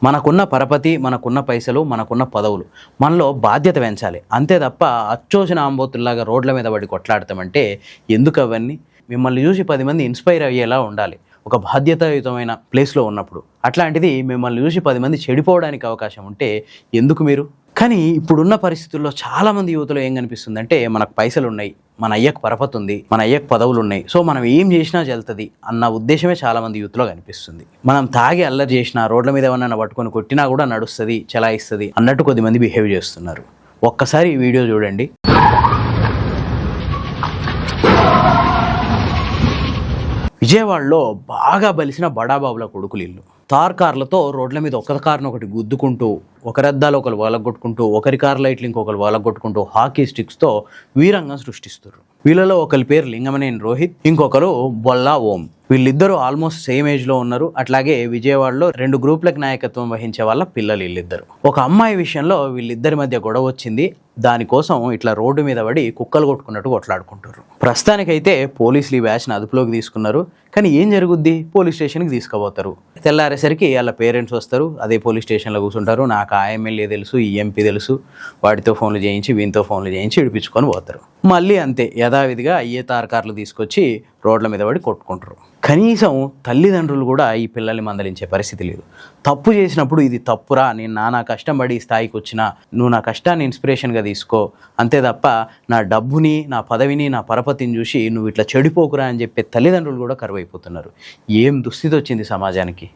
మనకున్న పరపతి, మనకున్న పైసలు, మనకున్న పదవులు, మనలో బాధ్యత పెంచాలి. అంతే తప్ప అచ్చోసిన ఆంబోతుల్లాగా రోడ్ల మీద పడి కొట్లాడతామంటే ఎందుకు అవన్నీ? మిమ్మల్ని చూసి 10 మంది ఇన్స్పైర్ అయ్యేలా ఉండాలి ఒక బాధ్యతాయుతమైన ప్లేస్లో ఉన్నప్పుడు. అట్లాంటిది మిమ్మల్ని చూసి 10 మంది చెడిపోవడానికి అవకాశం ఉంటే ఎందుకు మీరు? కానీ ఇప్పుడున్న పరిస్థితుల్లో చాలామంది యువతలో ఏం కనిపిస్తుందంటే, మనకు పైసలు ఉన్నాయి, మన అయ్యకు పరపతి ఉంది, మన అయ్యకు పదవులు ఉన్నాయి, సో మనం ఏం చేసినా చెల్తుంది అన్న ఉద్దేశమే చాలామంది యూత్లో కనిపిస్తుంది. మనం తాగి అల్లరి చేసినా, రోడ్ల మీద ఏమన్నా పట్టుకొని కొట్టినా కూడా నడుస్తుంది, చలాయిస్తుంది అన్నట్టు కొద్దిమంది బిహేవ్ చేస్తున్నారు. ఒక్కసారి ఈ వీడియో చూడండి. విజయవాడలో బాగా బలిసిన బడాబాబుల కొడుకులు ఇల్లు. తార్ కార్లతో రోడ్ల మీద ఒక కార్ను ఒకటి గుద్దుకుంటూ, ఒకరి అద్దాలు ఒకరు వలగొట్టుకుంటూ, ఒకరి కార్ లైట్లు ఇంకొకరు వలగొట్టుకుంటూ హాకీ స్టిక్స్తో వీరంగం సృష్టిస్తారు. వీళ్ళలో ఒకరి పేరు లింగమనేని రోహిత్, ఇంకొకరు బొల్లా ఓం. వీళ్ళిద్దరూ ఆల్మోస్ట్ సేమ్ ఏజ్లో ఉన్నారు. అట్లాగే విజయవాడలో 2 గ్రూపులకు నాయకత్వం వహించే వాళ్ళ పిల్లలు వీళ్ళిద్దరు. ఒక అమ్మాయి విషయంలో వీళ్ళిద్దరి మధ్య గొడవ వచ్చింది. దానికోసం ఇట్లా రోడ్డు మీద పడి కుక్కలు కొట్టుకున్నట్టు కొట్లాడుకుంటారు. ప్రస్తుతానికైతే పోలీసులు ఈ బ్యాచ్ని అదుపులోకి తీసుకున్నారు. కానీ ఏం జరుగుద్ది? పోలీస్ స్టేషన్కి తీసుకుపోతారు. తెల్లారేసరికి వాళ్ళ పేరెంట్స్ వస్తారు, అదే పోలీస్ స్టేషన్లో కూర్చుంటారు. నాకు ఆ ఎమ్మెల్యే తెలుసు, ఈ ఎంపీ తెలుసు, వాటితో ఫోన్లు చేయించి వీనితో ఫోన్లు చేయించి విడిపించుకొని పోతారు. మళ్ళీ అంతే యథావిధిగా అయ్యే తారకార్లు తీసుకొచ్చి రోడ్ల మీద పడి కొట్టుకుంటారు. కనీసం తల్లిదండ్రులు కూడా ఈ పిల్లల్ని మందలించే పరిస్థితి లేదు. తప్పు చేసినప్పుడు ఇది తప్పురా, నేను నా కష్టం పడి ఈ స్థాయికి వచ్చినా, నువ్వు నా కష్టాన్ని ఇన్స్పిరేషన్గా తీసుకో, అంతే తప్ప నా డబ్బుని, నా పదవిని, నా పరపతిని చూసి నువ్వు ఇట్లా చెడిపోకురా అని చెప్పే తల్లిదండ్రులు కూడా కరువైపోతున్నారు. ఏం దుస్థితి వచ్చింది సమాజానికి.